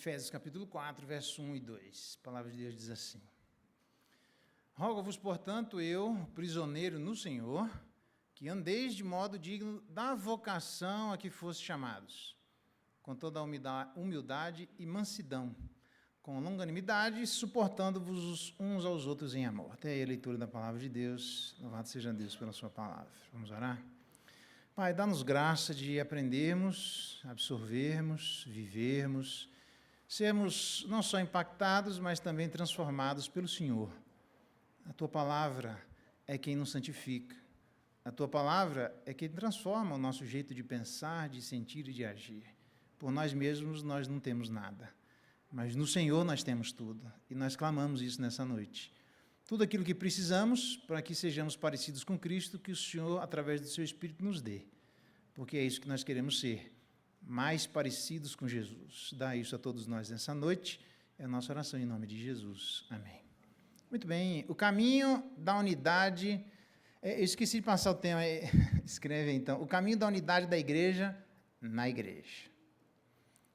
Efésios capítulo 4, verso 1 e 2. A palavra de Deus diz assim: Rogo-vos, portanto, eu, prisioneiro no Senhor, que andeis de modo digno da vocação a que foste chamados, com toda a humildade e mansidão, com longanimidade, suportando-vos uns aos outros em amor. Até aí a leitura da palavra de Deus. Louvado seja Deus pela sua palavra. Vamos orar? Pai, dá-nos graça de aprendermos, absorvermos, vivermos, sermos não só impactados, mas também transformados pelo Senhor. A Tua palavra é quem nos santifica. A Tua palavra é quem transforma o nosso jeito de pensar, de sentir e de agir. Por nós mesmos nós não temos nada, mas no Senhor nós temos tudo. E nós clamamos isso nessa noite. Tudo aquilo que precisamos para que sejamos parecidos com Cristo, que o Senhor, através do Seu Espírito, nos dê. Porque é isso que nós queremos ser, mais parecidos com Jesus. Dá isso a todos nós nessa noite. É a nossa oração em nome de Jesus. Amém. Muito bem. O caminho da unidade... Eu esqueci de passar o tema. Escreve então. O caminho da unidade da igreja na igreja.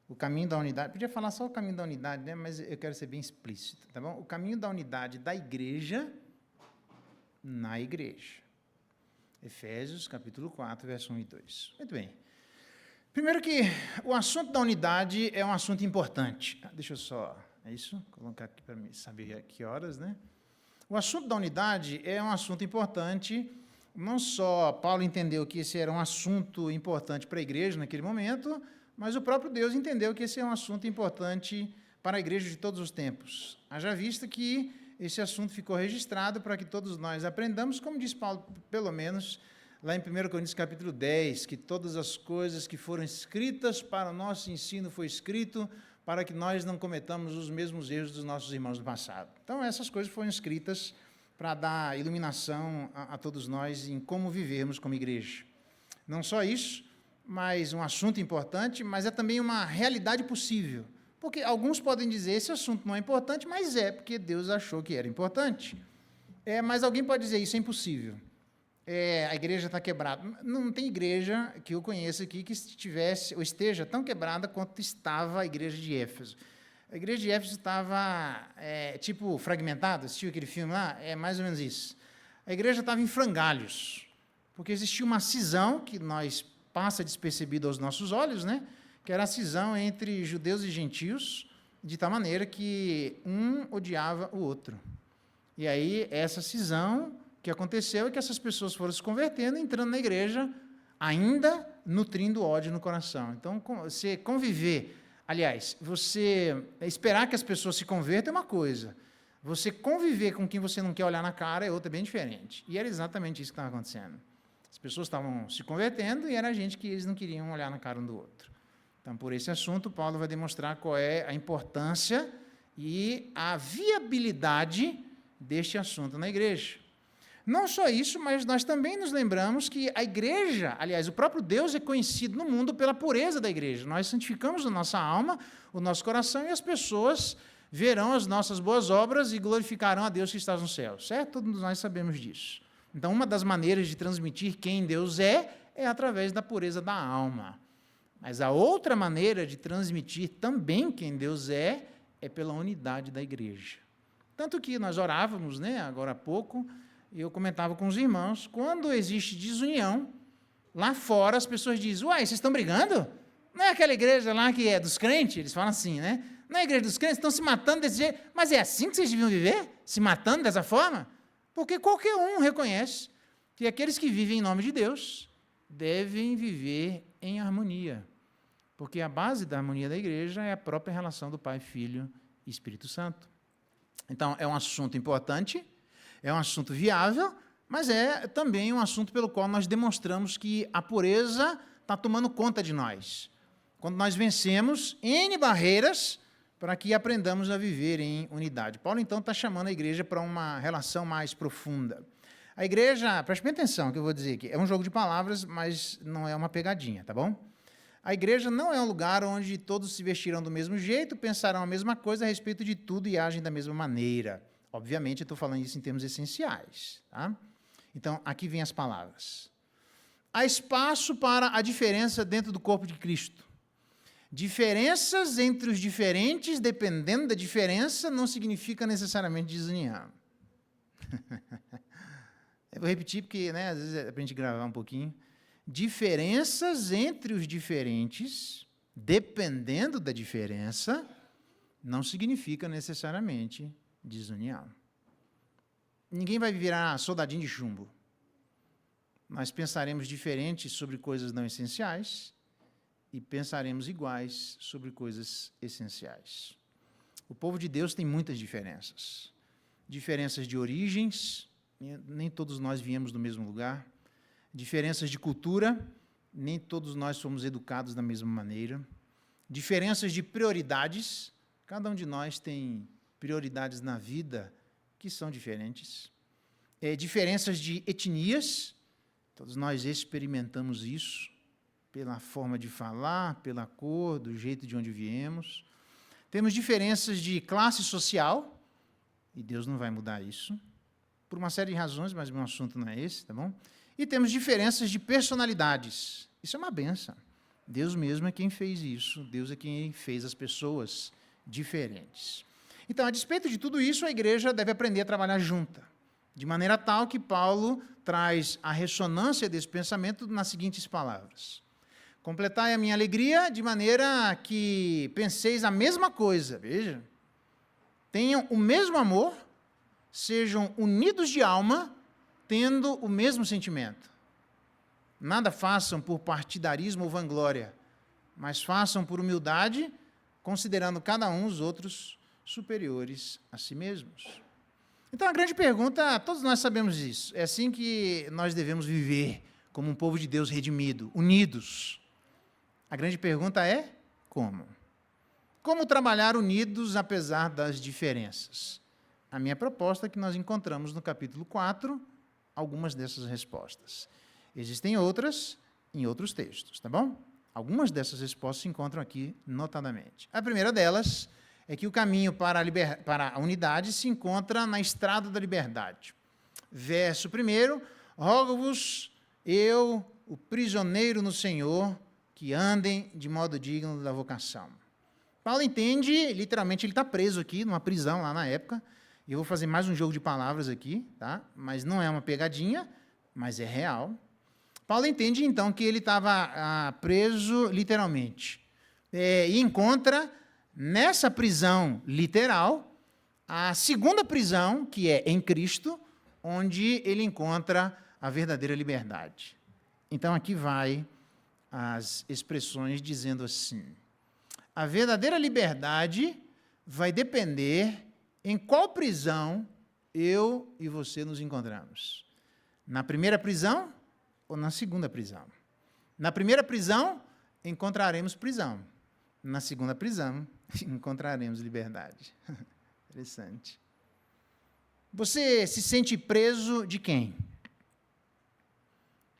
O caminho da unidade, podia falar só o caminho da unidade, né? Mas eu quero ser bem explícito, tá bom? O caminho da unidade da igreja na igreja. Efésios, capítulo 4, verso 1 e 2. Muito bem. Primeiro que o assunto da unidade é um assunto importante. Deixa eu só, é isso? Colocar aqui para mim saber a que horas, né? O assunto da unidade é um assunto importante. Não só Paulo entendeu que esse era um assunto importante para a igreja naquele momento, mas o próprio Deus entendeu que esse é um assunto importante para a igreja de todos os tempos. Haja vista que esse assunto ficou registrado para que todos nós aprendamos, como diz Paulo, pelo menos, lá em 1 Coríntios capítulo 10, que todas as coisas que foram escritas para o nosso ensino foi escrito para que nós não cometamos os mesmos erros dos nossos irmãos do passado. Então, essas coisas foram escritas para dar iluminação a todos nós em como vivermos como igreja. Não só isso, mas um assunto importante, mas é também uma realidade possível. Porque alguns podem dizer, esse assunto não é importante, mas é, porque Deus achou que era importante. Mas alguém pode dizer, isso é impossível. A igreja está quebrada. Não tem igreja que eu conheça aqui que estivesse ou esteja tão quebrada quanto estava a igreja de Éfeso. A igreja de Éfeso estava, tipo, fragmentada. Assistiu aquele filme lá? É mais ou menos isso. A igreja estava em frangalhos, porque existia uma cisão que passa despercebido aos nossos olhos, né? Que era a cisão entre judeus e gentios, de tal maneira que um odiava o outro. E aí, essa cisão que aconteceu é que essas pessoas foram se convertendo, entrando na igreja, ainda nutrindo ódio no coração. Então, você conviver, aliás, você esperar que as pessoas se convertam é uma coisa, você conviver com quem você não quer olhar na cara é outra, bem diferente. E era exatamente isso que estava acontecendo. As pessoas estavam se convertendo e era gente que eles não queriam olhar na cara um do outro. Então, por esse assunto, Paulo vai demonstrar qual é a importância e a viabilidade deste assunto na igreja. Não só isso, mas nós também nos lembramos que a igreja, aliás, o próprio Deus é conhecido no mundo pela pureza da igreja. Nós santificamos a nossa alma, o nosso coração, e as pessoas verão as nossas boas obras e glorificarão a Deus que está nos céus, certo? Todos nós sabemos disso. Então, uma das maneiras de transmitir quem Deus é através da pureza da alma. Mas a outra maneira de transmitir também quem Deus é pela unidade da igreja. Tanto que nós orávamos, né, agora há pouco, e eu comentava com os irmãos, quando existe desunião, lá fora as pessoas dizem, uai, vocês estão brigando? Não é aquela igreja lá que é dos crentes? Eles falam assim, né? Não é a igreja dos crentes, estão se matando desse jeito. Mas é assim que vocês deviam viver? Se matando dessa forma? Porque qualquer um reconhece que aqueles que vivem em nome de Deus devem viver em harmonia. Porque a base da harmonia da igreja é a própria relação do Pai, Filho e Espírito Santo. Então, é um assunto importante, é um assunto viável, mas é também um assunto pelo qual nós demonstramos que a pureza está tomando conta de nós. Quando nós vencemos N barreiras para que aprendamos a viver em unidade. Paulo, então, está chamando a igreja para uma relação mais profunda. A igreja, preste bem atenção no que eu vou dizer aqui, é um jogo de palavras, mas não é uma pegadinha, tá bom? A igreja não é um lugar onde todos se vestirão do mesmo jeito, pensarão a mesma coisa a respeito de tudo e agem da mesma maneira. Obviamente, eu estou falando isso em termos essenciais. Tá? Então, aqui vem as palavras. Há espaço para a diferença dentro do corpo de Cristo. Diferenças entre os diferentes, dependendo da diferença, não significa necessariamente desunião. Eu vou repetir porque, às vezes é para a gente gravar um pouquinho. Diferenças entre os diferentes, dependendo da diferença, não significa necessariamente desunião. Ninguém vai virar soldadinho de chumbo. Nós pensaremos diferente sobre coisas não essenciais e pensaremos iguais sobre coisas essenciais. O povo de Deus tem muitas diferenças. Diferenças de origens, nem todos nós viemos do mesmo lugar. Diferenças de cultura, nem todos nós somos educados da mesma maneira. Diferenças de prioridades, cada um de nós tem prioridades na vida que são diferentes. Diferenças de etnias, todos nós experimentamos isso, pela forma de falar, pela cor, do jeito de onde viemos. Temos diferenças de classe social, e Deus não vai mudar isso, por uma série de razões, mas o meu assunto não é esse, tá bom? E temos diferenças de personalidades. Isso é uma benção. Deus mesmo é quem fez isso, Deus é quem fez as pessoas diferentes. Então, a despeito de tudo isso, a igreja deve aprender a trabalhar junta, de maneira tal que Paulo traz a ressonância desse pensamento nas seguintes palavras: completai a minha alegria de maneira que penseis a mesma coisa, veja, tenham o mesmo amor, sejam unidos de alma, tendo o mesmo sentimento. Nada façam por partidarismo ou vanglória, mas façam por humildade, considerando cada um os outros superiores a si mesmos. Então, a grande pergunta, todos nós sabemos isso, é assim que nós devemos viver, como um povo de Deus redimido, unidos. A grande pergunta é, como? Como trabalhar unidos apesar das diferenças? A minha proposta é que nós encontramos no capítulo 4 algumas dessas respostas. Existem outras em outros textos, tá bom? Algumas dessas respostas se encontram aqui notadamente. A primeira delas é que o caminho para a unidade se encontra na estrada da liberdade. Verso 1, rogo-vos, eu, o prisioneiro no Senhor, que andem de modo digno da vocação. Paulo entende, literalmente, ele está preso aqui, numa prisão lá na época. Eu vou fazer mais um jogo de palavras aqui, tá? Mas não é uma pegadinha, mas é real. Paulo entende, então, que ele estava preso literalmente. E encontra, nessa prisão literal, a segunda prisão, que é em Cristo, onde ele encontra a verdadeira liberdade. Então, aqui vai as expressões dizendo assim: a verdadeira liberdade vai depender em qual prisão eu e você nos encontramos. Na primeira prisão ou na segunda prisão? Na primeira prisão, encontraremos prisão. Na segunda prisão, encontraremos liberdade. Interessante. Você se sente preso de quem?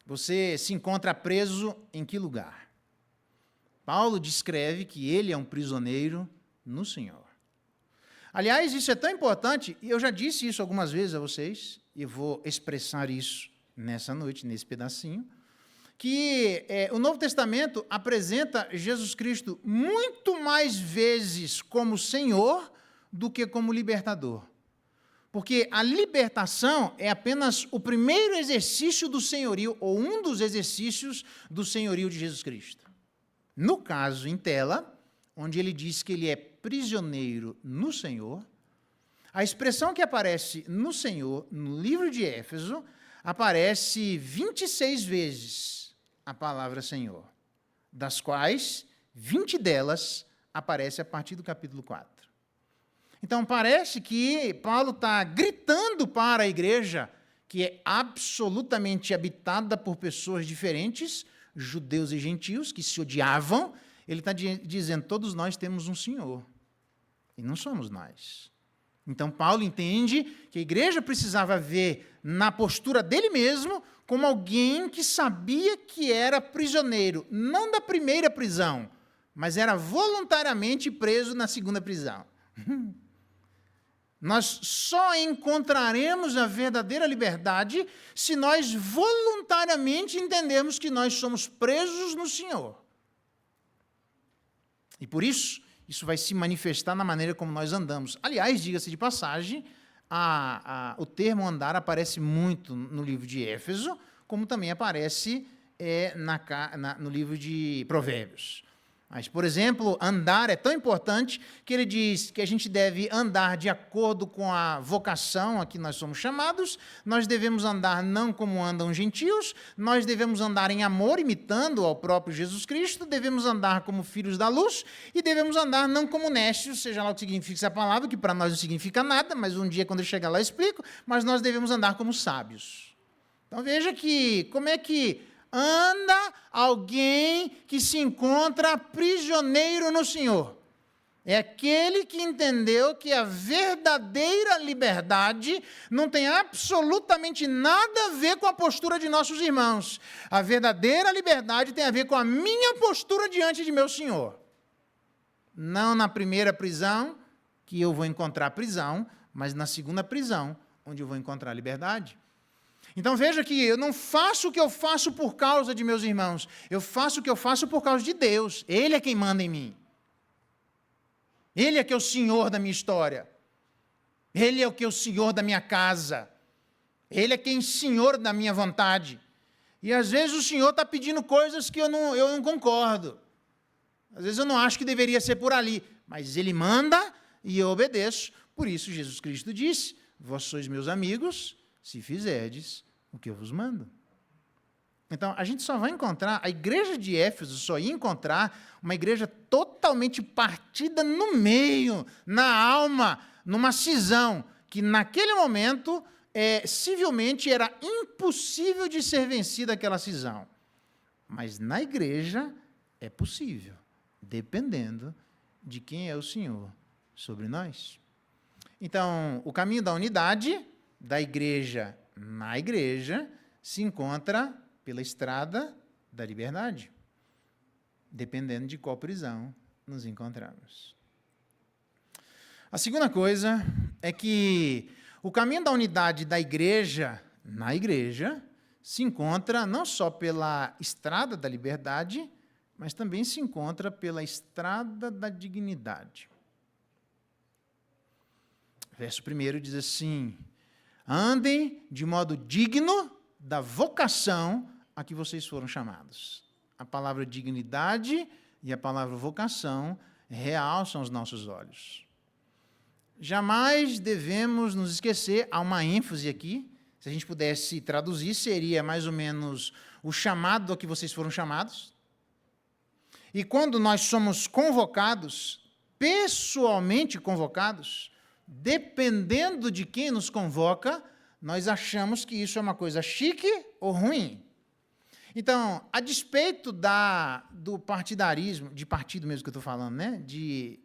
Você se encontra preso em que lugar? Paulo descreve que ele é um prisioneiro no Senhor. Aliás, isso é tão importante, e eu já disse isso algumas vezes a vocês, e vou expressar isso nessa noite, nesse pedacinho, que o Novo Testamento apresenta Jesus Cristo muito mais vezes como Senhor do que como libertador. Porque a libertação é apenas o primeiro exercício do senhorio, ou um dos exercícios do senhorio de Jesus Cristo. No caso, em tela, onde ele diz que ele é prisioneiro no Senhor, a expressão que aparece no Senhor, no livro de Éfeso, aparece 26 vezes a palavra Senhor, das quais 20 delas aparece a partir do capítulo 4. Então, parece que Paulo está gritando para a igreja, que é absolutamente habitada por pessoas diferentes, judeus e gentios, que se odiavam. Ele está dizendo, todos nós temos um Senhor, e não somos nós. Então, Paulo entende que a igreja precisava ver na postura dele mesmo como alguém que sabia que era prisioneiro, não da primeira prisão, mas era voluntariamente preso na segunda prisão. Nós só encontraremos a verdadeira liberdade se nós voluntariamente entendermos que nós somos presos no Senhor. E por isso, isso vai se manifestar na maneira como nós andamos. Aliás, diga-se de passagem, o termo andar aparece muito no livro de Éfeso, como também aparece no livro de Provérbios. Mas, por exemplo, andar é tão importante que ele diz que a gente deve andar de acordo com a vocação a que nós somos chamados, nós devemos andar não como andam gentios, nós devemos andar em amor, imitando ao próprio Jesus Cristo, devemos andar como filhos da luz e devemos andar não como nécios, seja lá o que significa essa palavra, que para nós não significa nada, mas um dia, quando eu chegar lá, eu explico, mas nós devemos andar como sábios. Então, veja que como é que anda alguém que se encontra prisioneiro no Senhor. É aquele que entendeu que a verdadeira liberdade não tem absolutamente nada a ver com a postura de nossos irmãos. A verdadeira liberdade tem a ver com a minha postura diante de meu Senhor. Não na primeira prisão, que eu vou encontrar prisão, mas na segunda prisão, onde eu vou encontrar liberdade. Então veja que eu não faço o que eu faço por causa de meus irmãos, eu faço o que eu faço por causa de Deus. Ele é quem manda em mim. Ele é que é o Senhor da minha história. Ele é o que é o Senhor da minha casa. Ele é quem é Senhor da minha vontade. E às vezes o Senhor está pedindo coisas que eu não concordo. Às vezes eu não acho que deveria ser por ali, mas Ele manda e eu obedeço. Por isso Jesus Cristo disse: vós sois meus amigos, se fizerdes o que eu vos mando. Então, a gente só vai encontrar, a igreja de Éfeso só ia encontrar uma igreja totalmente partida no meio, na alma, numa cisão, que naquele momento, civilmente, era impossível de ser vencida aquela cisão. Mas na igreja é possível, dependendo de quem é o Senhor sobre nós. Então, o caminho da unidade da igreja na igreja se encontra pela estrada da liberdade, dependendo de qual prisão nos encontramos. A segunda coisa é que o caminho da unidade da igreja na igreja se encontra não só pela estrada da liberdade, mas também se encontra pela estrada da dignidade. Verso 1 diz assim: andem de modo digno da vocação a que vocês foram chamados. A palavra dignidade e a palavra vocação realçam os nossos olhos. Jamais devemos nos esquecer, há uma ênfase aqui, se a gente pudesse traduzir, seria mais ou menos o chamado a que vocês foram chamados. E quando nós somos convocados, pessoalmente convocados, dependendo de quem nos convoca, nós achamos que isso é uma coisa chique ou ruim. Então, a despeito do partidarismo, de partido mesmo que eu estou falando, né? De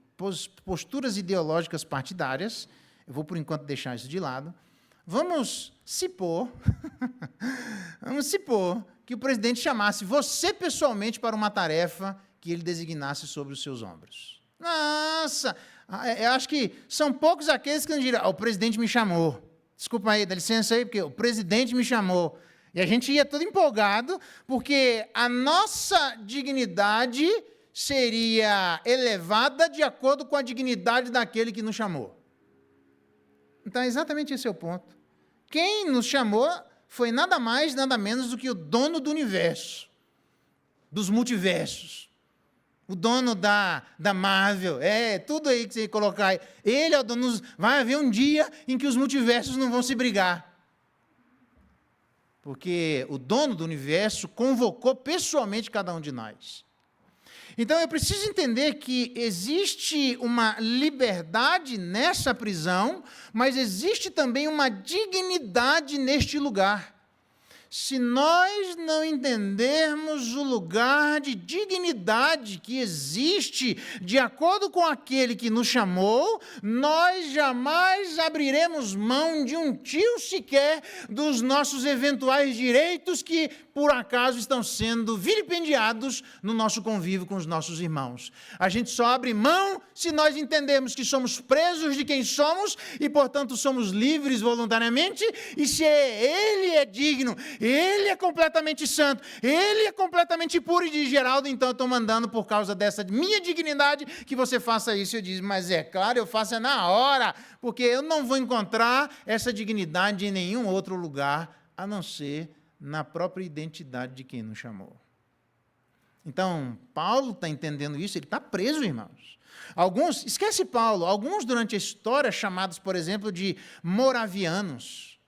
posturas ideológicas partidárias, eu vou, por enquanto, deixar isso de lado, vamos supor que o presidente chamasse você pessoalmente para uma tarefa que ele designasse sobre os seus ombros. Nossa, eu acho que são poucos aqueles que não dirão: o presidente me chamou. Desculpa aí, dá licença aí, porque o presidente me chamou. E a gente ia todo empolgado, porque a nossa dignidade seria elevada de acordo com a dignidade daquele que nos chamou. Então, exatamente esse é o ponto. Quem nos chamou foi nada mais, nada menos do que o dono do universo, dos multiversos. O dono da Marvel, tudo aí que você colocar aí. Ele é o dono. Vai haver um dia em que os multiversos não vão se brigar. Porque o dono do universo convocou pessoalmente cada um de nós. Então, eu preciso entender que existe uma liberdade nessa prisão, mas existe também uma dignidade neste lugar. Se nós não entendermos o lugar de dignidade que existe de acordo com aquele que nos chamou, nós jamais abriremos mão de um tio sequer dos nossos eventuais direitos que, por acaso, estão sendo vilipendiados no nosso convívio com os nossos irmãos. A gente só abre mão se nós entendemos que somos presos de quem somos e, portanto, somos livres voluntariamente, e se Ele é digno, ele é completamente santo, ele é completamente puro. E de Geraldo, então eu estou mandando por causa dessa minha dignidade que você faça isso. Eu disse, mas é claro, eu faço na hora, porque eu não vou encontrar essa dignidade em nenhum outro lugar, a não ser na própria identidade de quem nos chamou. Então, Paulo está entendendo isso, ele está preso, irmãos. Alguns, esquece Paulo, alguns durante a história chamados, por exemplo, de moravianos.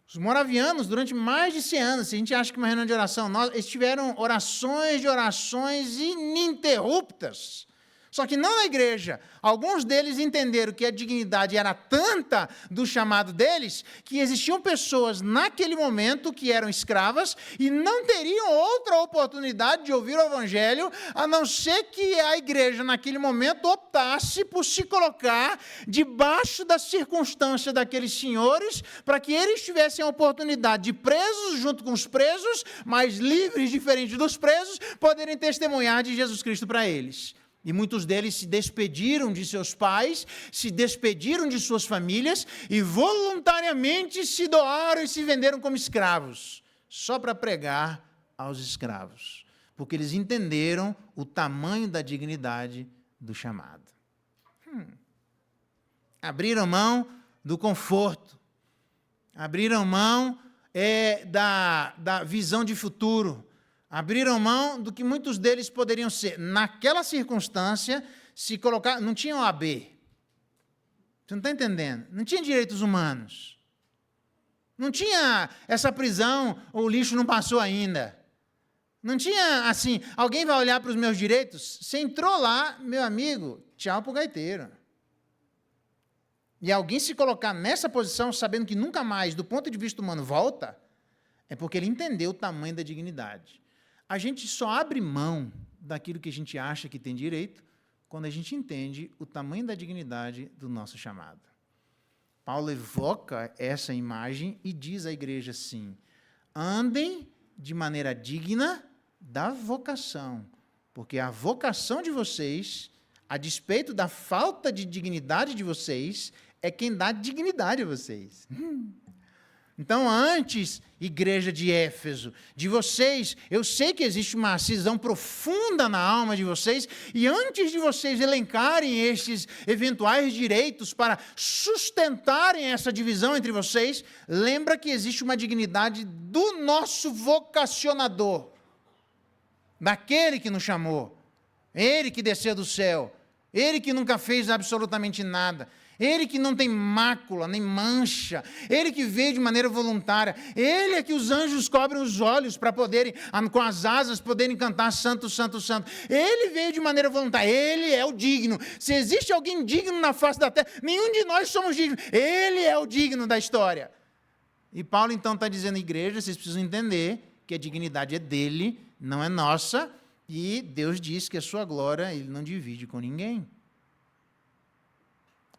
Os moravianos, durante mais de 100 anos, se a gente acha que uma reunião de oração, eles tiveram orações de orações ininterruptas. Só que não na igreja. Alguns deles entenderam que a dignidade era tanta do chamado deles, que existiam pessoas naquele momento que eram escravas e não teriam outra oportunidade de ouvir o evangelho, a não ser que a igreja naquele momento optasse por se colocar debaixo da circunstância daqueles senhores, para que eles tivessem a oportunidade de presos junto com os presos, mas livres, diferentes dos presos, poderem testemunhar de Jesus Cristo para eles. E muitos deles se despediram de seus pais, se despediram de suas famílias e voluntariamente se doaram e se venderam como escravos, só para pregar aos escravos, porque eles entenderam o tamanho da dignidade do chamado. Abriram mão do conforto, abriram mão da visão de futuro, abriram mão do que muitos deles poderiam ser. Naquela circunstância, se colocar, não tinha OAB. Você não está entendendo? Não tinha direitos humanos. Não tinha essa prisão, o lixo não passou ainda. Não tinha assim, alguém vai olhar para os meus direitos? Você entrou lá, meu amigo, tchau para o gaiteiro. E alguém se colocar nessa posição, sabendo que nunca mais, do ponto de vista humano, volta, é porque ele entendeu o tamanho da dignidade. A gente só abre mão daquilo que a gente acha que tem direito quando a gente entende o tamanho da dignidade do nosso chamado. Paulo evoca essa imagem e diz à igreja assim: andem de maneira digna da vocação, porque a vocação de vocês, a despeito da falta de dignidade de vocês, é quem dá dignidade a vocês. Então, antes, igreja de Éfeso, de vocês, eu sei que existe uma cisão profunda na alma de vocês, e antes de vocês elencarem estes eventuais direitos para sustentarem essa divisão entre vocês, lembra que existe uma dignidade do nosso vocacionador, daquele que nos chamou, ele que desceu do céu, ele que nunca fez absolutamente nada, ele que não tem mácula, nem mancha, ele que veio de maneira voluntária, ele é que os anjos cobrem os olhos para poderem, com as asas, poderem cantar santo, santo, santo. Ele veio de maneira voluntária, ele é o digno. Se existe alguém digno na face da terra, nenhum de nós somos dignos, ele é o digno da história. E Paulo então está dizendo, igreja, vocês precisam entender que a dignidade é dele, não é nossa, e Deus diz que a sua glória ele não divide com ninguém.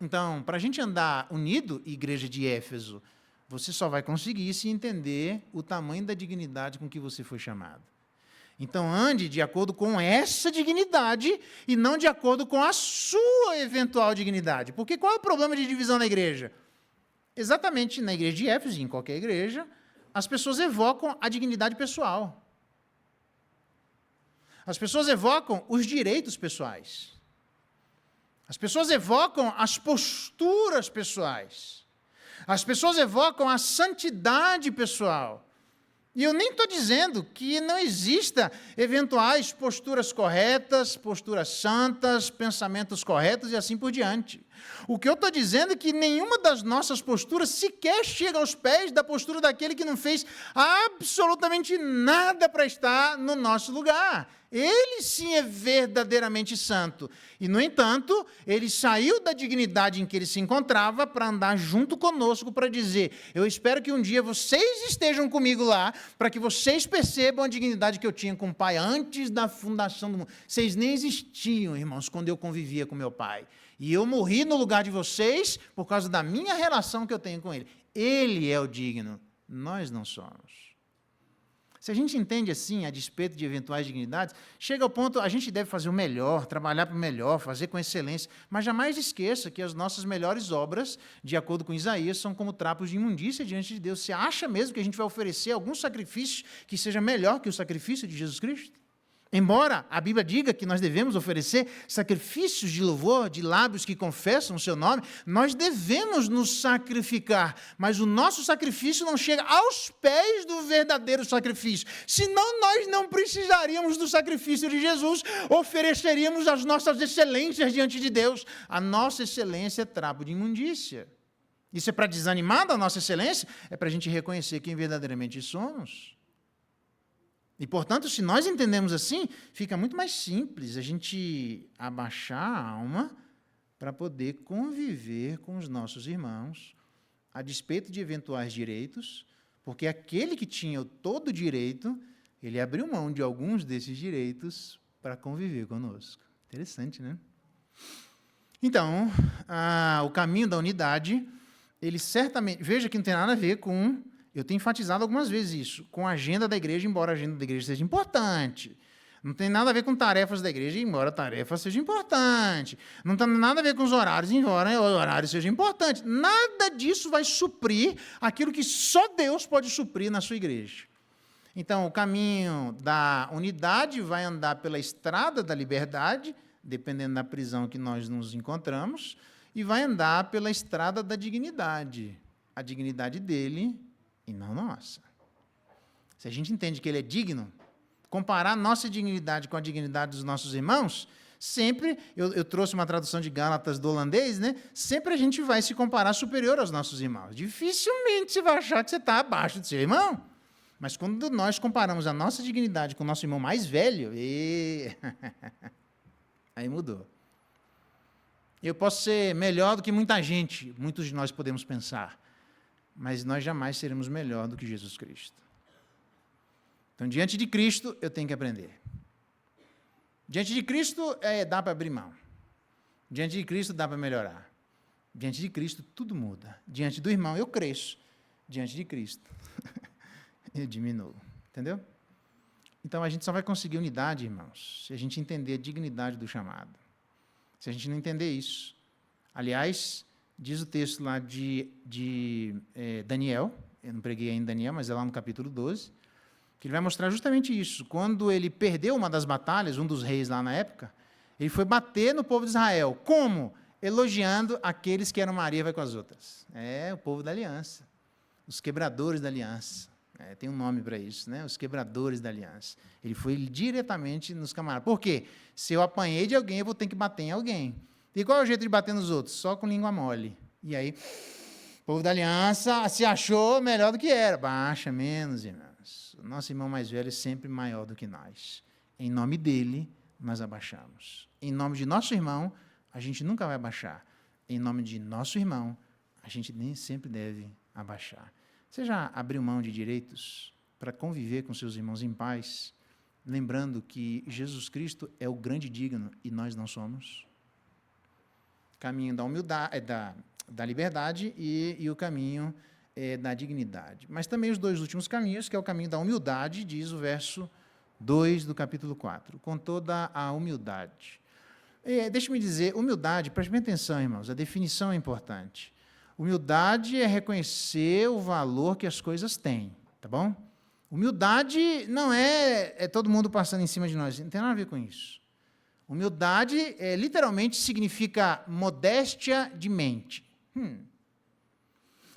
Então, para a gente andar unido, igreja de Éfeso, você só vai conseguir se entender o tamanho da dignidade com que você foi chamado. Então, ande de acordo com essa dignidade e não de acordo com a sua eventual dignidade. Porque qual é o problema de divisão na igreja? Exatamente na igreja de Éfeso, em qualquer igreja, as pessoas evocam a dignidade pessoal. As pessoas evocam os direitos pessoais. As pessoas evocam as posturas pessoais. As pessoas evocam a santidade pessoal. E eu nem estou dizendo que não exista eventuais posturas corretas, posturas santas, pensamentos corretos e assim por diante. O que eu estou dizendo é que nenhuma das nossas posturas sequer chega aos pés da postura daquele que não fez absolutamente nada para estar no nosso lugar. Ele sim é verdadeiramente santo. E, no entanto, ele saiu da dignidade em que ele se encontrava para andar junto conosco, para dizer, eu espero que um dia vocês estejam comigo lá, para que vocês percebam a dignidade que eu tinha com o Pai antes da fundação do mundo. Vocês nem existiam, irmãos, quando eu convivia com meu Pai. E eu morri no lugar de vocês por causa da minha relação que eu tenho com Ele. Ele é o digno, nós não somos. Se a gente entende assim, a despeito de eventuais dignidades, chega ao ponto, a gente deve fazer o melhor, trabalhar para o melhor, fazer com excelência, mas jamais esqueça que as nossas melhores obras, de acordo com Isaías, são como trapos de imundícia diante de Deus. Você acha mesmo que a gente vai oferecer algum sacrifício que seja melhor que o sacrifício de Jesus Cristo? Embora a Bíblia diga que nós devemos oferecer sacrifícios de louvor, de lábios que confessam o seu nome, nós devemos nos sacrificar, mas o nosso sacrifício não chega aos pés do verdadeiro sacrifício. Senão nós não precisaríamos do sacrifício de Jesus, ofereceríamos as nossas excelências diante de Deus. A nossa excelência é trapo de imundícia. Isso é para desanimar da nossa excelência? É para a gente reconhecer quem verdadeiramente somos. E, portanto, se nós entendemos assim, fica muito mais simples a gente abaixar a alma para poder conviver com os nossos irmãos, a despeito de eventuais direitos, porque aquele que tinha todo o direito, ele abriu mão de alguns desses direitos para conviver conosco. Interessante, né? Então, o caminho da unidade, ele certamente... Veja que não tem nada a ver com... Eu tenho enfatizado algumas vezes isso, com a agenda da igreja, embora a agenda da igreja seja importante. Não tem nada a ver com tarefas da igreja, embora a tarefa seja importante. Não tem nada a ver com os horários, embora o horário seja importante. Nada disso vai suprir aquilo que só Deus pode suprir na sua igreja. Então, o caminho da unidade vai andar pela estrada da liberdade, dependendo da prisão que nós nos encontramos, e vai andar pela estrada da dignidade. A dignidade dele e não nossa. Se a gente entende que ele é digno, comparar nossa dignidade com a dignidade dos nossos irmãos, sempre, eu trouxe uma tradução de Gálatas do holandês, né? Sempre a gente vai se comparar superior aos nossos irmãos. Dificilmente você vai achar que você está abaixo do seu irmão. Mas quando nós comparamos a nossa dignidade com o nosso irmão mais velho, aí mudou. Eu posso ser melhor do que muita gente, muitos de nós podemos pensar, mas nós jamais seremos melhor do que Jesus Cristo. Então, diante de Cristo, eu tenho que aprender. Diante de Cristo, dá para abrir mão. Diante de Cristo, dá para melhorar. Diante de Cristo, tudo muda. Diante do irmão, eu cresço. Diante de Cristo, eu diminuo. Entendeu? Então, a gente só vai conseguir unidade, irmãos, se a gente entender a dignidade do chamado. Se a gente não entender isso. Aliás, diz o texto lá de Daniel, eu não preguei ainda Daniel, mas é lá no capítulo 12, que ele vai mostrar justamente isso. Quando ele perdeu uma das batalhas, um dos reis lá na época, ele foi bater no povo de Israel. Como? Elogiando aqueles que eram Maria vai com as outras. O povo da aliança. Os quebradores da aliança. Tem um nome para isso, né? Os quebradores da aliança. Ele foi diretamente nos camaradas. Por quê? Se eu apanhei de alguém, eu vou ter que bater em alguém. E qual é o jeito de bater nos outros? Só com língua mole. E aí, o povo da aliança se achou melhor do que era. Baixa menos, irmãos. O nosso irmão mais velho é sempre maior do que nós. Em nome dele, nós abaixamos. Em nome de nosso irmão, a gente nunca vai abaixar. Em nome de nosso irmão, a gente nem sempre deve abaixar. Você já abriu mão de direitos para conviver com seus irmãos em paz, lembrando que Jesus Cristo é o grande digno e nós não somos? Caminho da humildade, da liberdade e o caminho da dignidade. Mas também os dois últimos caminhos, que é o caminho da humildade, diz o verso 2 do capítulo 4, com toda a humildade. Deixe-me dizer, humildade, prestem atenção, irmãos, a definição é importante. Humildade é reconhecer o valor que as coisas têm, tá bom? Humildade não é todo mundo passando em cima de nós, não tem nada a ver com isso. Humildade, literalmente, significa modéstia de mente.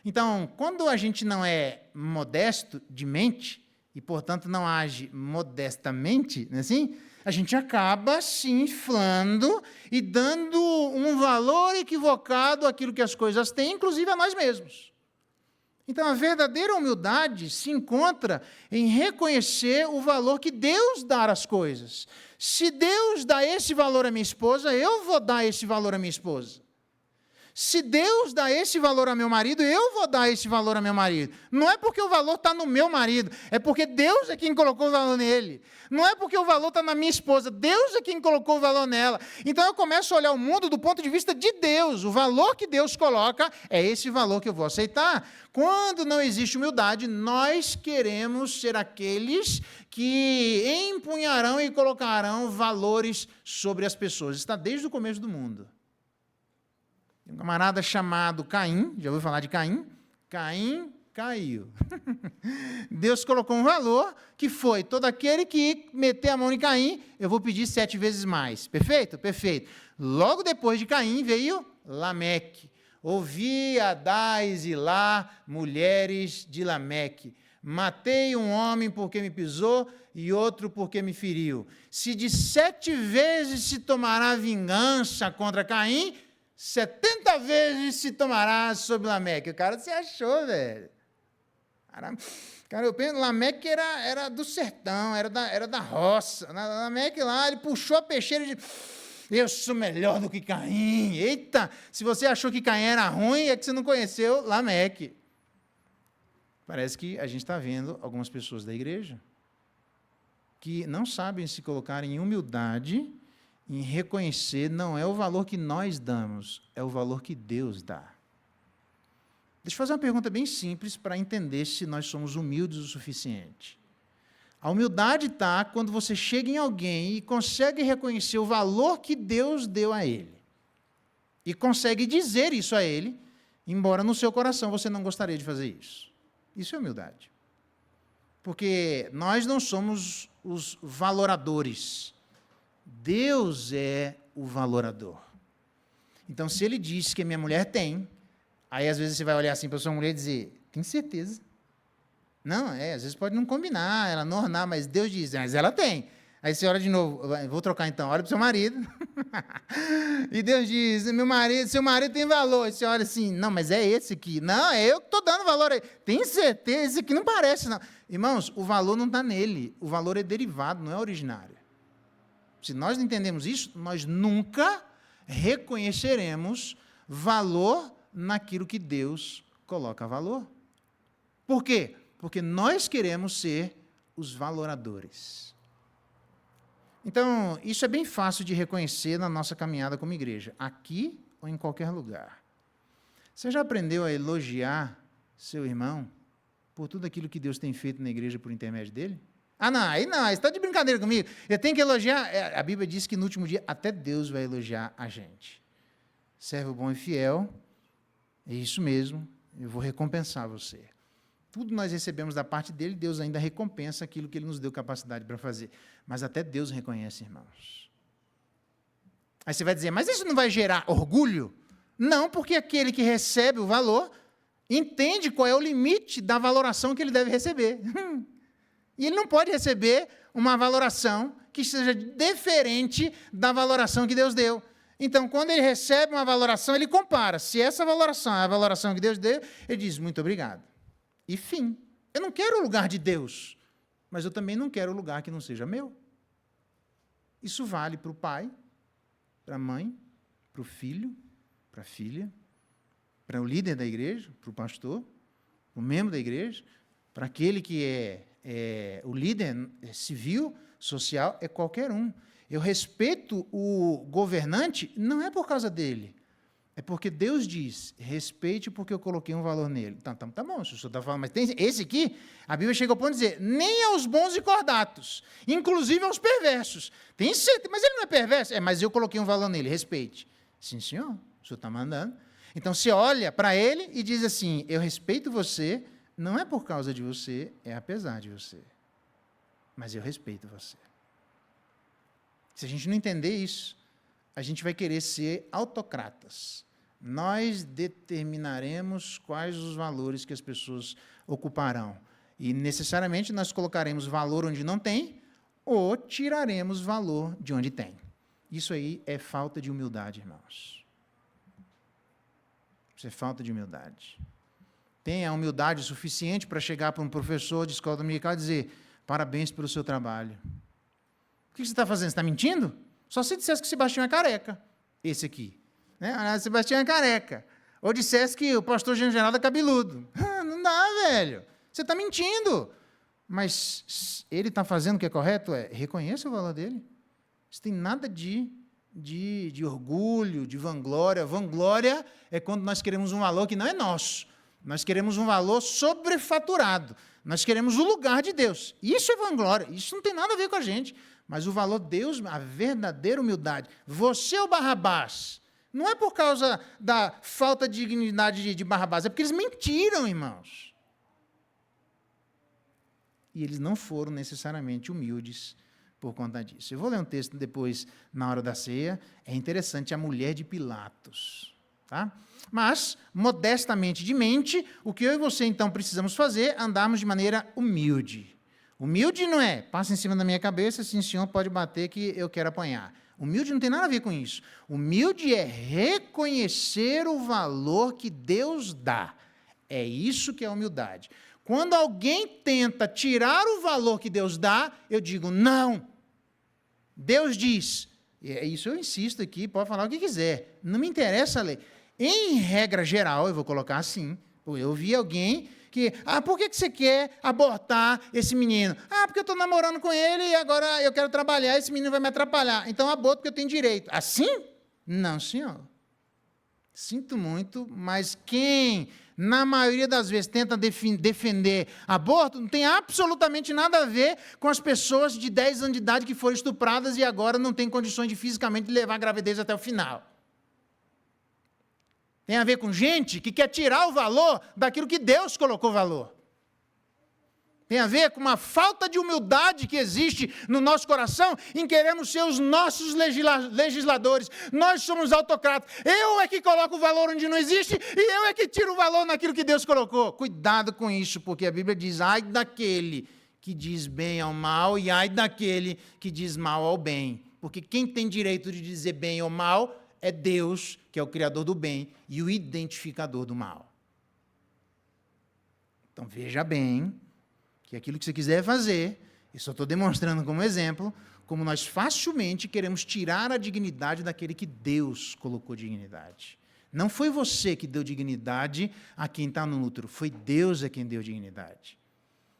Então, quando a gente não é modesto de mente, e, portanto, não age modestamente, não é assim? A gente acaba se inflando e dando um valor equivocado àquilo que as coisas têm, inclusive a nós mesmos. Então, a verdadeira humildade se encontra em reconhecer o valor que Deus dá às coisas. Se Deus dá esse valor à minha esposa, eu vou dar esse valor à minha esposa. Se Deus dá esse valor ao meu marido, eu vou dar esse valor ao meu marido. Não é porque o valor está no meu marido, é porque Deus é quem colocou o valor nele. Não é porque o valor está na minha esposa, Deus é quem colocou o valor nela. Então eu começo a olhar o mundo do ponto de vista de Deus. O valor que Deus coloca é esse valor que eu vou aceitar. Quando não existe humildade, nós queremos ser aqueles que empunharão e colocarão valores sobre as pessoas. Está desde o começo do mundo. Tem um camarada chamado Caim, já ouviu falar de Caim? Caim caiu. Deus colocou um valor que foi todo aquele que meter a mão em Caim, eu vou pedir 7 vezes mais. Perfeito? Perfeito. Logo depois de Caim veio Lameque. Ouvi Adá e Zilá, mulheres de Lameque. Matei um homem porque me pisou e outro porque me feriu. Se de 7 vezes se tomará vingança contra Caim, 70 vezes se tomará sobre Lameque. O cara se achou, velho. Cara, eu penso, Lameque era do sertão, era da roça. Lameque lá, ele puxou a peixeira e disse, eu sou melhor do que Caim. Eita, se você achou que Caim era ruim, é que você não conheceu Lameque. Parece que a gente está vendo algumas pessoas da igreja que não sabem se colocar em humildade, em reconhecer, não é o valor que nós damos, é o valor que Deus dá. Deixa eu fazer uma pergunta bem simples para entender se nós somos humildes o suficiente. A humildade está quando você chega em alguém e consegue reconhecer o valor que Deus deu a ele. E consegue dizer isso a ele, embora no seu coração você não gostaria de fazer isso. Isso é humildade. Porque nós não somos os valoradores. Deus é o valorador. Então, se ele diz que a minha mulher tem, aí às vezes você vai olhar assim para a sua mulher e dizer, tem certeza? Não, às vezes pode não combinar, ela não ornar, mas Deus diz, mas ela tem. Aí você olha de novo, vou trocar então, olha para o seu marido. E Deus diz, seu marido tem valor. E você olha assim, não, mas é esse aqui. Não, é eu que estou dando valor a ele. Tem certeza? Esse aqui não parece, não. Irmãos, o valor não está nele, o valor é derivado, não é originário. Se nós não entendemos isso, nós nunca reconheceremos valor naquilo que Deus coloca valor. Por quê? Porque nós queremos ser os valoradores. Então, isso é bem fácil de reconhecer na nossa caminhada como igreja, aqui ou em qualquer lugar. Você já aprendeu a elogiar seu irmão por tudo aquilo que Deus tem feito na igreja por intermédio dele? Ah, não, aí não, você está de brincadeira comigo. Eu tenho que elogiar. A Bíblia diz que no último dia até Deus vai elogiar a gente. Servo bom e fiel, é isso mesmo, eu vou recompensar você. Tudo nós recebemos da parte dele, Deus ainda recompensa aquilo que ele nos deu capacidade para fazer. Mas até Deus reconhece, irmãos. Aí você vai dizer, mas isso não vai gerar orgulho? Não, porque aquele que recebe o valor entende qual é o limite da valoração que ele deve receber. E ele não pode receber uma valoração que seja diferente da valoração que Deus deu. Então, quando ele recebe uma valoração, ele compara. Se essa valoração é a valoração que Deus deu, ele diz, muito obrigado. E fim. Eu não quero o lugar de Deus, mas eu também não quero o lugar que não seja meu. Isso vale para o pai, para a mãe, para o filho, para a filha, para o líder da igreja, para o pastor, para o membro da igreja, para aquele que é o líder civil, social, é qualquer um. Eu respeito o governante, não é por causa dele, é porque Deus diz, respeite porque eu coloquei um valor nele. Tá bom, se o senhor está falando, mas tem esse aqui, a Bíblia chega ao ponto de dizer, nem aos bons e cordatos, inclusive aos perversos. Tem certeza, mas ele não é perverso? Mas eu coloquei um valor nele, respeite. Sim, senhor, o senhor está mandando. Então, você olha para ele e diz assim, eu respeito você, não é por causa de você, é apesar de você. Mas eu respeito você. Se a gente não entender isso, a gente vai querer ser autocratas. Nós determinaremos quais os valores que as pessoas ocuparão. E, necessariamente, nós colocaremos valor onde não tem, ou tiraremos valor de onde tem. Isso aí é falta de humildade, irmãos. Isso é falta de humildade. Tenha humildade suficiente para chegar para um professor de escola dominical e dizer, parabéns pelo seu trabalho. O que você está fazendo? Você está mentindo? Só se dissesse que Sebastião é careca. Esse aqui. Né? A Sebastião é careca. Ou dissesse que o pastor Jean Geraldo é cabeludo. Não dá, velho. Você está mentindo. Mas ele está fazendo o que é correto? Reconheça o valor dele. Isso tem nada de orgulho, de vanglória. Vanglória é quando nós queremos um valor que não é nosso. Nós queremos um valor sobrefaturado. Nós queremos o lugar de Deus. Isso é vanglória. Isso não tem nada a ver com a gente. Mas o valor de Deus, a verdadeira humildade. Você é o Barrabás. Não é por causa da falta de dignidade de Barrabás. É porque eles mentiram, irmãos. E eles não foram necessariamente humildes por conta disso. Eu vou ler um texto depois, na hora da ceia. É interessante, a mulher de Pilatos. Tá? Mas, modestamente de mente, o que eu e você, então, precisamos fazer é andarmos de maneira humilde. Humilde não é, passa em cima da minha cabeça, sim, senhor, pode bater que eu quero apanhar. Humilde não tem nada a ver com isso. Humilde é reconhecer o valor que Deus dá. É isso que é humildade. Quando alguém tenta tirar o valor que Deus dá, eu digo, não. Deus diz, isso eu insisto aqui, pode falar o que quiser, não me interessa a lei. Em regra geral, eu vou colocar assim, eu vi alguém que, por que você quer abortar esse menino? Porque eu estou namorando com ele e agora eu quero trabalhar, esse menino vai me atrapalhar. Então, aborto porque eu tenho direito. Assim? Não, senhor. Sinto muito, mas quem, na maioria das vezes, tenta defender aborto, não tem absolutamente nada a ver com as pessoas de 10 anos de idade que foram estupradas e agora não têm condições de fisicamente levar a gravidez até o final. Tem a ver com gente que quer tirar o valor daquilo que Deus colocou valor. Tem a ver com uma falta de humildade que existe no nosso coração em queremos ser os nossos legisladores. Nós somos autocratas. Eu é que coloco o valor onde não existe e eu é que tiro o valor naquilo que Deus colocou. Cuidado com isso, porque a Bíblia diz, ai daquele que diz bem ao mal e ai daquele que diz mal ao bem. Porque quem tem direito de dizer bem ou mal é Deus, que é o criador do bem e o identificador do mal. Então, veja bem que aquilo que você quiser fazer, eu só estou demonstrando como exemplo, como nós facilmente queremos tirar a dignidade daquele que Deus colocou dignidade. Não foi você que deu dignidade a quem está no útero, foi Deus a quem deu dignidade.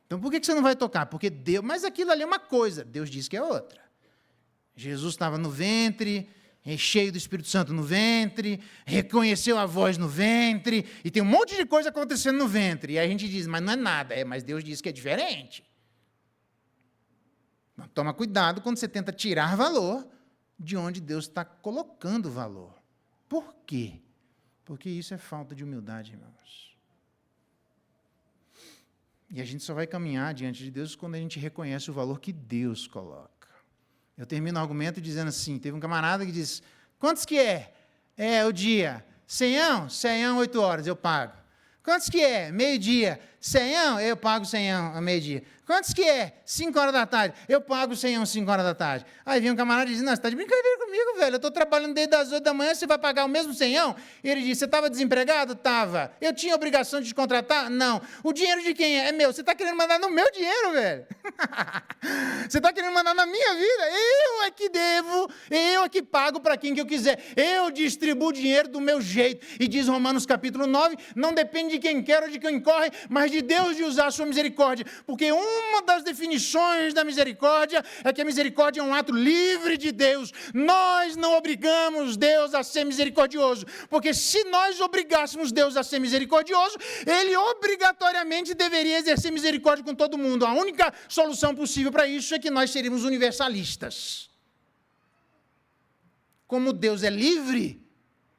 Então, por que você não vai tocar? Porque Deus, mas aquilo ali é uma coisa, Deus diz que é outra. Jesus estava no ventre, cheio do Espírito Santo no ventre, reconheceu a voz no ventre, e tem um monte de coisa acontecendo no ventre. E aí a gente diz, mas não é nada, mas Deus diz que é diferente. Então, toma cuidado quando você tenta tirar valor de onde Deus está colocando valor. Por quê? Porque isso é falta de humildade, irmãos. E a gente só vai caminhar diante de Deus quando a gente reconhece o valor que Deus coloca. Eu termino o argumento dizendo assim, teve um camarada que diz, quantos que é? O dia. 100, 8 horas, eu pago. Quantos que é? Meio-dia. 100, eu pago 100 a meio-dia. Quantos que é? 5 horas da tarde. Eu pago 100 5 horas da tarde. Aí vem um camarada e diz, não, você está de brincadeira comigo, velho. Eu estou trabalhando desde as 8 da manhã, você vai pagar o mesmo 100? E ele disse, você estava desempregado? Estava. Eu tinha obrigação de te contratar? Não. O dinheiro de quem é? É meu. Você está querendo mandar no meu dinheiro, velho. Você está querendo mandar na minha vida? Eu é que devo, eu é que pago para quem que eu quiser. Eu distribuo o dinheiro do meu jeito. E diz Romanos capítulo 9, não depende de quem quer ou de quem corre, mas de Deus de usar a sua misericórdia. Porque uma das definições da misericórdia é que a misericórdia é um ato livre de Deus. Nós não obrigamos Deus a ser misericordioso, porque se nós obrigássemos Deus a ser misericordioso, Ele obrigatoriamente deveria exercer misericórdia com todo mundo. A única solução possível para isso é que nós seríamos universalistas. Como Deus é livre,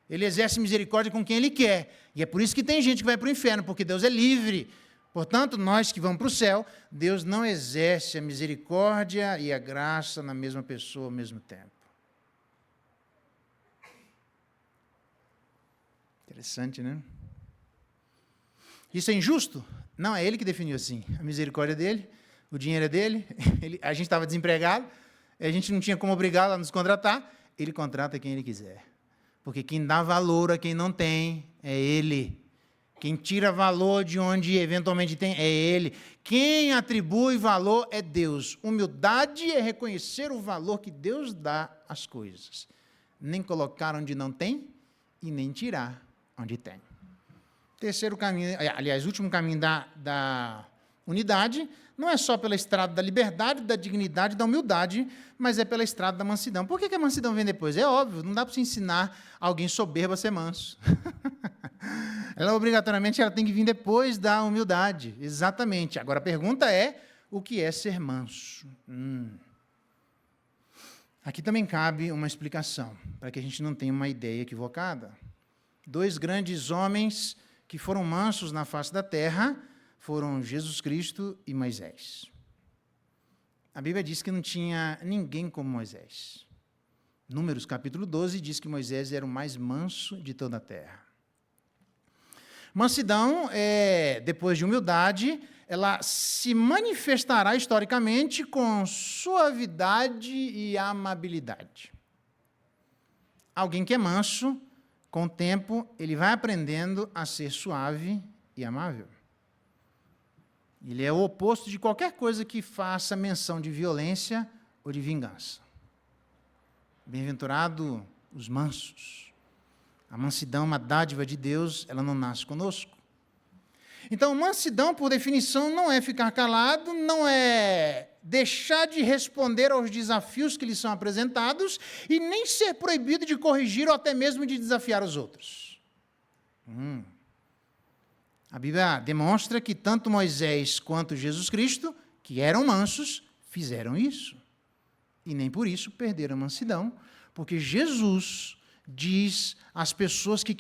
Ele exerce misericórdia com quem Ele quer. E é por isso que tem gente que vai para o inferno, porque Deus é livre. Portanto, nós que vamos para o céu, Deus não exerce a misericórdia e a graça na mesma pessoa ao mesmo tempo. Interessante, né? Isso é injusto? Não, é Ele que definiu assim. A misericórdia é dele, o dinheiro é dele, a gente estava desempregado, a gente não tinha como obrigá-lo a nos contratar, Ele contrata quem Ele quiser. Porque quem dá valor a quem não tem é Ele. Quem tira valor de onde eventualmente tem é Ele. Quem atribui valor é Deus. Humildade é reconhecer o valor que Deus dá às coisas. Nem colocar onde não tem e nem tirar onde tem. Terceiro caminho, aliás, último caminho da unidade, não é só pela estrada da liberdade, da dignidade, da humildade, mas é pela estrada da mansidão. Por que a mansidão vem depois? É óbvio, não dá para você ensinar alguém soberbo a ser manso. Obrigatoriamente, ela tem que vir depois da humildade. Exatamente. Agora, a pergunta é, o que é ser manso? Aqui também cabe uma explicação, para que a gente não tenha uma ideia equivocada. 2 grandes homens que foram mansos na face da terra foram Jesus Cristo e Moisés. A Bíblia diz que não tinha ninguém como Moisés. Números capítulo 12 diz que Moisés era o mais manso de toda a terra. Mansidão, depois de humildade, ela se manifestará historicamente com suavidade e amabilidade. Alguém que é manso, com o tempo, ele vai aprendendo a ser suave e amável. Ele é o oposto de qualquer coisa que faça menção de violência ou de vingança. Bem-aventurado os mansos. A mansidão é uma dádiva de Deus, ela não nasce conosco. Então, mansidão, por definição, não é ficar calado, não é deixar de responder aos desafios que lhe são apresentados e nem ser proibido de corrigir ou até mesmo de desafiar os outros. A Bíblia demonstra que tanto Moisés quanto Jesus Cristo, que eram mansos, fizeram isso. E nem por isso perderam a mansidão, porque Jesus diz às pessoas que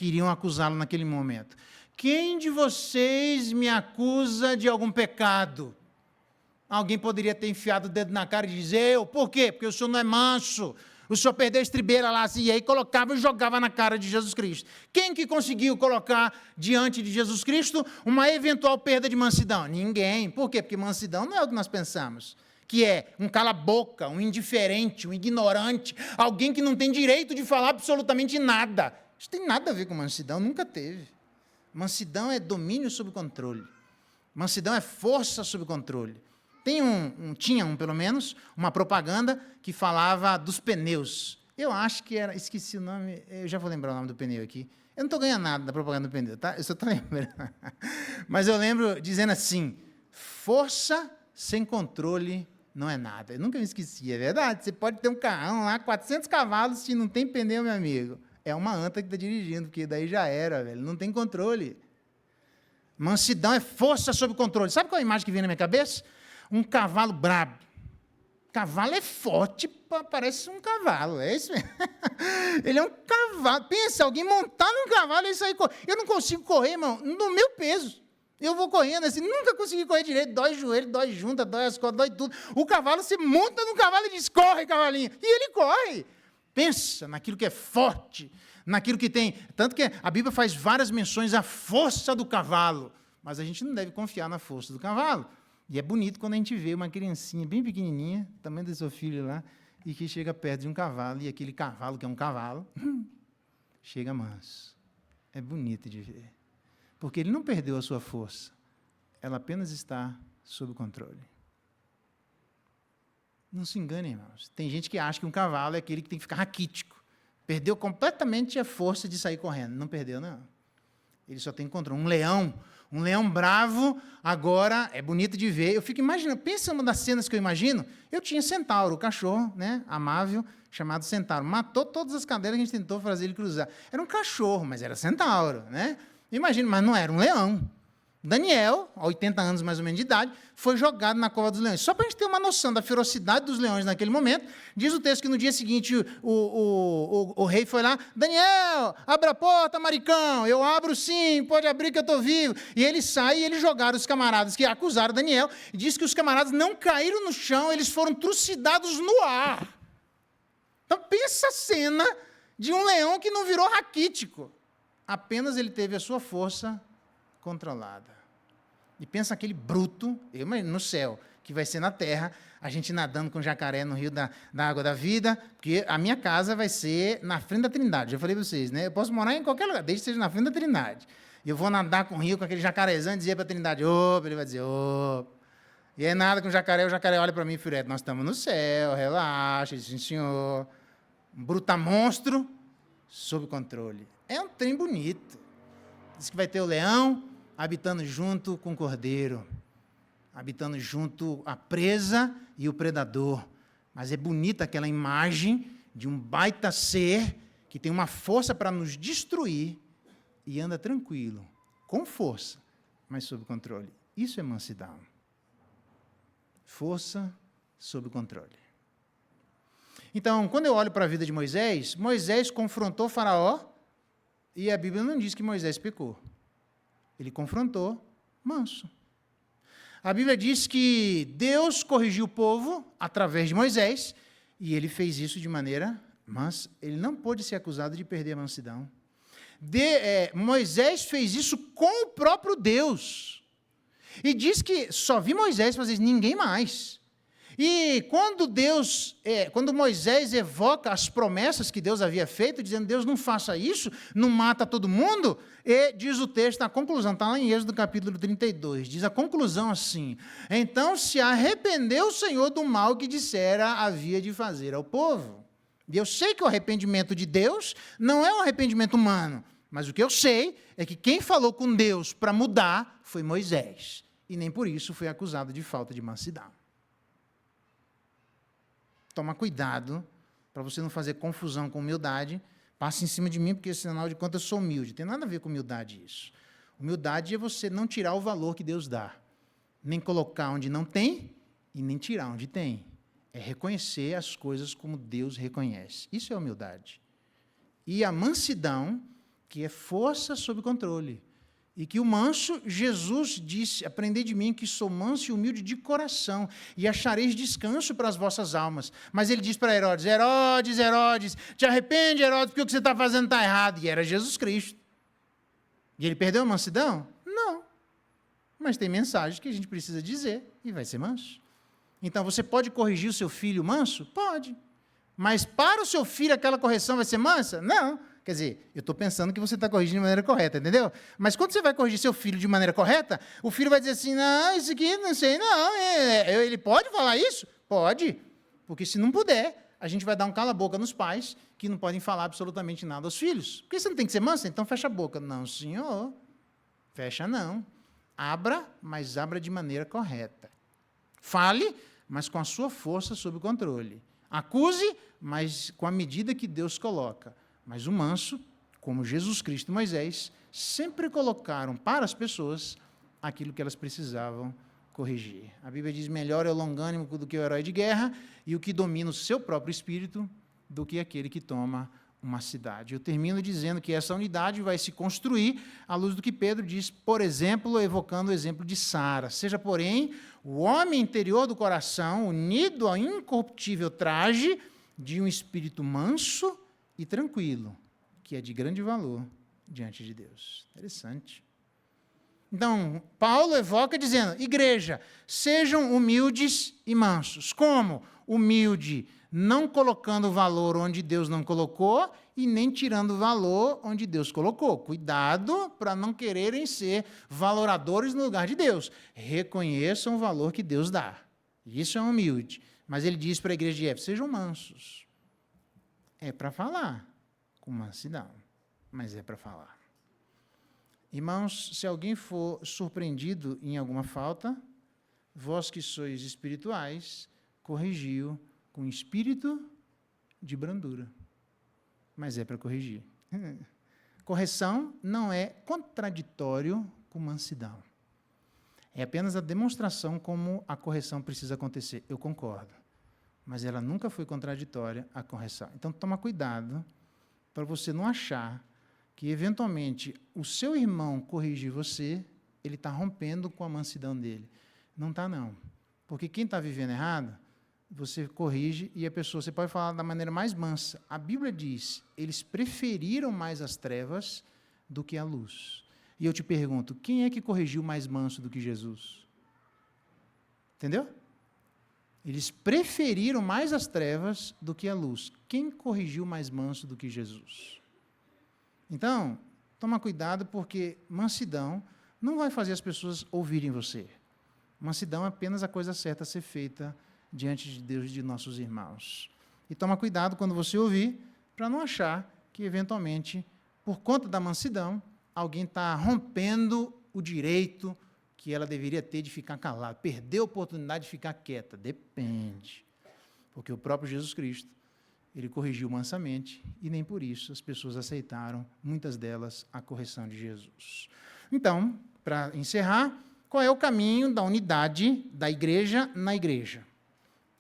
iriam acusá-lo naquele momento: quem de vocês me acusa de algum pecado? Alguém poderia ter enfiado o dedo na cara e dizer: eu. Por quê? Porque o senhor não é manso. O senhor perdeu a estribeira lá, assim, e aí colocava e jogava na cara de Jesus Cristo. Quem que conseguiu colocar diante de Jesus Cristo uma eventual perda de mansidão? Ninguém. Por quê? Porque mansidão não é o que nós pensamos, que é um cala-boca, um indiferente, um ignorante, alguém que não tem direito de falar absolutamente nada. Isso tem nada a ver com mansidão, nunca teve. Mansidão é domínio sob controle. Mansidão é força sob controle. Tinha pelo menos, uma propaganda que falava dos pneus. Eu acho que era, esqueci o nome, eu já vou lembrar o nome do pneu aqui. Eu não estou ganhando nada da propaganda do pneu, tá? Eu só estou lembrando. Mas eu lembro dizendo assim: força sem controle não é nada. Eu nunca me esqueci, é verdade. Você pode ter um carrão lá, 400 cavalos, se não tem pneu, meu amigo. É uma anta que está dirigindo, porque daí já era, velho. Não tem controle. Mansidão é força sob controle. Sabe qual é a imagem que vem na minha cabeça? Um cavalo brabo. Cavalo é forte, parece um cavalo. É isso mesmo. Ele é um cavalo. Pensa, alguém montar num cavalo e sair correndo. Eu não consigo correr, irmão, no meu peso. Eu vou correndo assim, nunca consegui correr direito. Dói o joelho, dói junta, dói as costas, dói tudo. O cavalo, você monta no cavalo e diz: corre, cavalinho. E ele corre. Pensa naquilo que é forte, naquilo que tem. Tanto que a Bíblia faz várias menções à força do cavalo. Mas a gente não deve confiar na força do cavalo. E é bonito quando a gente vê uma criancinha bem pequenininha, tamanho do seu filho lá, e que chega perto de um cavalo, e aquele cavalo, que é um cavalo, chega manso. É bonito de ver. Porque ele não perdeu a sua força. Ela apenas está sob controle. Não se engane, irmãos. Tem gente que acha que um cavalo é aquele que tem que ficar raquítico. Perdeu completamente a força de sair correndo. Não perdeu, não. Ele só tem controle. Um leão bravo, agora é bonito de ver. Eu fico imaginando, pensa uma das cenas que eu imagino. Eu tinha Centauro, o cachorro, né, amável, chamado Centauro. Matou todas as cadeiras que a gente tentou fazer ele cruzar. Era um cachorro, mas era Centauro, né? Imagina, mas não era um leão. Daniel, a 80 anos mais ou menos de idade, foi jogado na cova dos leões. Só para a gente ter uma noção da ferocidade dos leões naquele momento, diz o texto que no dia seguinte o rei foi lá: Daniel, abra a porta, maricão. Eu abro sim, pode abrir que eu estou vivo. E ele sai e eles jogaram os camaradas que acusaram Daniel, e diz que os camaradas não caíram no chão, eles foram trucidados no ar. Então pensa a cena de um leão que não virou raquítico. Apenas ele teve a sua força controlada. E pensa aquele bruto, eu imagino, no céu, que vai ser na terra, a gente nadando com jacaré no rio da água da vida, porque a minha casa vai ser na frente da Trindade. Já falei para vocês, né? Eu posso morar em qualquer lugar, desde que seja na frente da Trindade. E eu vou nadar com o rio, com aquele jacarezão, e dizer para a Trindade: opa, ele vai dizer: opa. E aí nada com o jacaré olha para mim e fala: nós estamos no céu, relaxa, sim senhor. Um bruta monstro, sob controle. É um trem bonito. Diz que vai ter o leão habitando junto com o cordeiro, habitando junto a presa e o predador. Mas é bonita aquela imagem de um baita ser que tem uma força para nos destruir e anda tranquilo, com força, mas sob controle. Isso é mansidão. Força sob controle. Então, quando eu olho para a vida de Moisés, Moisés confrontou Faraó e a Bíblia não diz que Moisés pecou. Ele confrontou manso. A Bíblia diz que Deus corrigiu o povo através de Moisés e ele fez isso de maneira mansa. Ele não pôde ser acusado de perder a mansidão. Moisés fez isso com o próprio Deus. E diz que só vi Moisés fazer isso, ninguém mais. E quando Moisés evoca as promessas que Deus havia feito, dizendo, Deus não faça isso, não mata todo mundo, e diz o texto, a conclusão, está lá em Êxodo capítulo 32, diz a conclusão assim, então se arrependeu o Senhor do mal que dissera havia de fazer ao povo. E eu sei que o arrependimento de Deus não é um arrependimento humano, mas o que eu sei é que quem falou com Deus para mudar foi Moisés, e nem por isso foi acusado de falta de mansidão. Toma cuidado para você não fazer confusão com humildade. Passa em cima de mim, porque, afinal de contas, eu sou humilde. Não tem nada a ver com humildade isso. Humildade é você não tirar o valor que Deus dá. Nem colocar onde não tem e nem tirar onde tem. É reconhecer as coisas como Deus reconhece. Isso é humildade. E a mansidão, que é força sob controle. E que o manso, Jesus disse, aprendei de mim que sou manso e humilde de coração, e achareis descanso para as vossas almas. Mas ele diz para Herodes, Herodes, te arrepende, Herodes, porque o que você está fazendo está errado. E era Jesus Cristo. E ele perdeu a mansidão? Não. Mas tem mensagens que a gente precisa dizer, e vai ser manso. Então, você pode corrigir o seu filho manso? Pode. Mas para o seu filho aquela correção vai ser mansa? Não. Quer dizer, eu estou pensando que você está corrigindo de maneira correta, entendeu? Mas quando você vai corrigir seu filho de maneira correta, o filho vai dizer assim, não, isso aqui não sei, não. Ele pode falar isso? Pode. Porque se não puder, a gente vai dar um cala-boca nos pais que não podem falar absolutamente nada aos filhos. Porque você não tem que ser mansa? Então fecha a boca. Não, senhor. Fecha não. Abra, mas abra de maneira correta. Fale, mas com a sua força sob controle. Acuse, mas com a medida que Deus coloca. Mas o manso, como Jesus Cristo e Moisés, sempre colocaram para as pessoas aquilo que elas precisavam corrigir. A Bíblia diz, melhor é o longânimo do que o herói de guerra e o que domina o seu próprio espírito do que aquele que toma uma cidade. Eu termino dizendo que essa unidade vai se construir à luz do que Pedro diz, por exemplo, evocando o exemplo de Sara. Seja, porém, o homem interior do coração unido ao incorruptível traje de um espírito manso e tranquilo, que é de grande valor diante de Deus. Interessante. Então, Paulo evoca dizendo, igreja, sejam humildes e mansos. Como? Humilde, não colocando valor onde Deus não colocou e nem tirando valor onde Deus colocou. Cuidado para não quererem ser valoradores no lugar de Deus. Reconheçam o valor que Deus dá. Isso é humilde. Mas ele diz para a igreja de Éfeso, sejam mansos. É para falar, com mansidão, mas é para falar. Irmãos, se alguém for surpreendido em alguma falta, vós que sois espirituais, corrigiu com espírito de brandura. Mas é para corrigir. Correção não é contraditório com mansidão. É apenas a demonstração como a correção precisa acontecer. Eu concordo. Mas ela nunca foi contraditória à correção. Então, toma cuidado para você não achar que, eventualmente, o seu irmão corrigir você, ele está rompendo com a mansidão dele. Não está, não. Porque quem está vivendo errado, você corrige e a pessoa, você pode falar da maneira mais mansa. A Bíblia diz, eles preferiram mais as trevas do que a luz. E eu te pergunto, quem é que corrigiu mais manso do que Jesus? Entendeu? Eles preferiram mais as trevas do que a luz. Quem corrigiu mais manso do que Jesus? Então, toma cuidado, porque mansidão não vai fazer as pessoas ouvirem você. Mansidão é apenas a coisa certa a ser feita diante de Deus e de nossos irmãos. E toma cuidado quando você ouvir, para não achar que, eventualmente, por conta da mansidão, alguém está rompendo o direito que ela deveria ter de ficar calada, perdeu a oportunidade de ficar quieta. Depende. Porque o próprio Jesus Cristo, ele corrigiu mansamente, e nem por isso as pessoas aceitaram, muitas delas, a correção de Jesus. Então, para encerrar, qual é o caminho da unidade da igreja na igreja?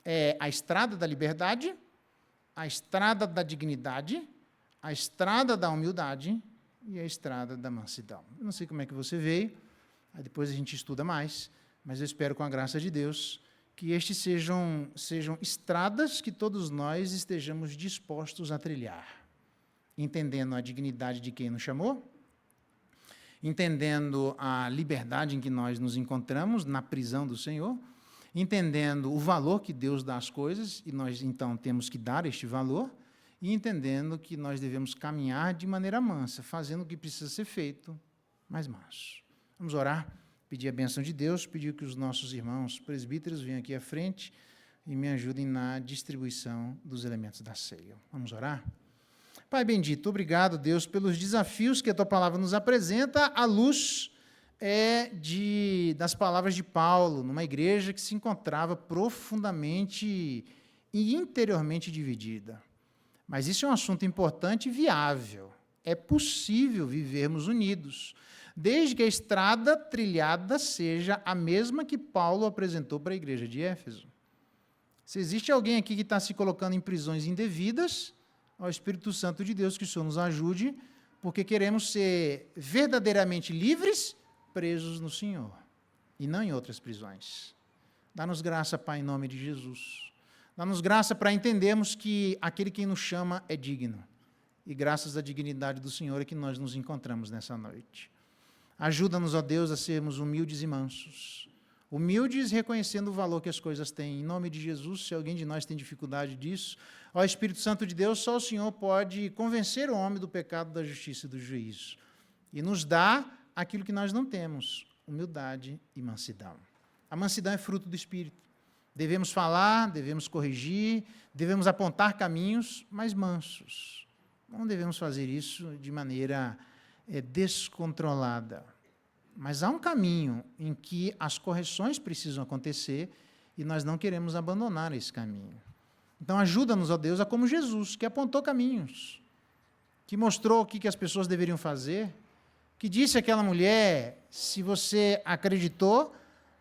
É a estrada da liberdade, a estrada da dignidade, a estrada da humildade e a estrada da mansidão. Eu não sei como é que você veio, aí depois a gente estuda mais, mas eu espero, com a graça de Deus, que estes sejam estradas que todos nós estejamos dispostos a trilhar, entendendo a dignidade de quem nos chamou, entendendo a liberdade em que nós nos encontramos, na prisão do Senhor, entendendo o valor que Deus dá às coisas, e nós, então, temos que dar este valor, e entendendo que nós devemos caminhar de maneira mansa, fazendo o que precisa ser feito, mas manso. Vamos orar, pedir a bênção de Deus, pedir que os nossos irmãos presbíteros venham aqui à frente e me ajudem na distribuição dos elementos da ceia. Vamos orar? Pai bendito, obrigado, Deus, pelos desafios que a Tua palavra nos apresenta à luz das palavras de Paulo, numa igreja que se encontrava profundamente e interiormente dividida. Mas isso é um assunto importante e viável. É possível vivermos unidos, desde que a estrada trilhada seja a mesma que Paulo apresentou para a igreja de Éfeso. Se existe alguém aqui que está se colocando em prisões indevidas, ao Espírito Santo de Deus, que o Senhor nos ajude, porque queremos ser verdadeiramente livres, presos no Senhor, e não em outras prisões. Dá-nos graça, Pai, em nome de Jesus. Dá-nos graça para entendermos que aquele que nos chama é digno, e graças à dignidade do Senhor é que nós nos encontramos nessa noite. Ajuda-nos, ó Deus, a sermos humildes e mansos, humildes reconhecendo o valor que as coisas têm. Em nome de Jesus, se alguém de nós tem dificuldade disso, ó Espírito Santo de Deus, só o Senhor pode convencer o homem do pecado, da justiça e do juízo, e nos dá aquilo que nós não temos, humildade e mansidão. A mansidão é fruto do Espírito. Devemos falar, devemos corrigir, devemos apontar caminhos, mas mansos. Não devemos fazer isso de maneira descontrolada. Mas há um caminho em que as correções precisam acontecer e nós não queremos abandonar esse caminho. Então, ajuda-nos, ó Deus, a como Jesus, que apontou caminhos, que mostrou o que as pessoas deveriam fazer, que disse àquela mulher, se você acreditou,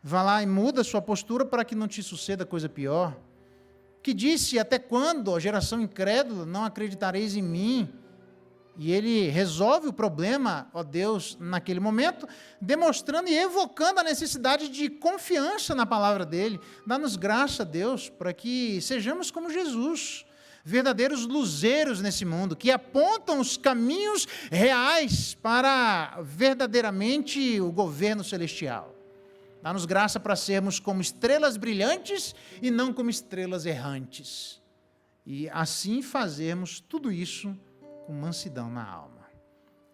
vá lá e muda a sua postura para que não te suceda coisa pior. Que disse, até quando, ó geração incrédula, não acreditareis em mim? E ele resolve o problema, ó Deus, naquele momento, demonstrando e evocando a necessidade de confiança na palavra dele. Dá-nos graça, Deus, para que sejamos como Jesus, verdadeiros luzeiros nesse mundo, que apontam os caminhos reais para verdadeiramente o governo celestial. Dá-nos graça para sermos como estrelas brilhantes e não como estrelas errantes. E assim fazermos tudo isso com mansidão na alma.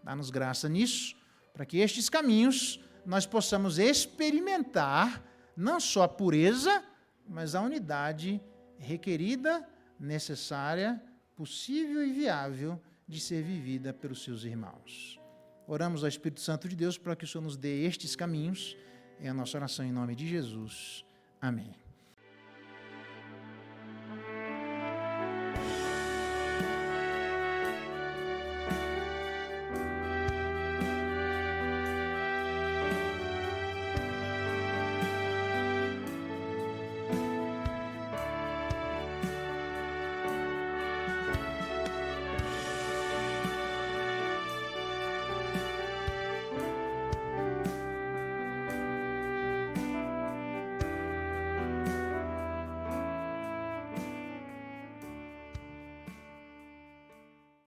Dá-nos graça nisso, para que estes caminhos nós possamos experimentar não só a pureza, mas a unidade requerida, necessária, possível e viável de ser vivida pelos seus irmãos. Oramos ao Espírito Santo de Deus para que o Senhor nos dê estes caminhos. É a nossa oração em nome de Jesus. Amém.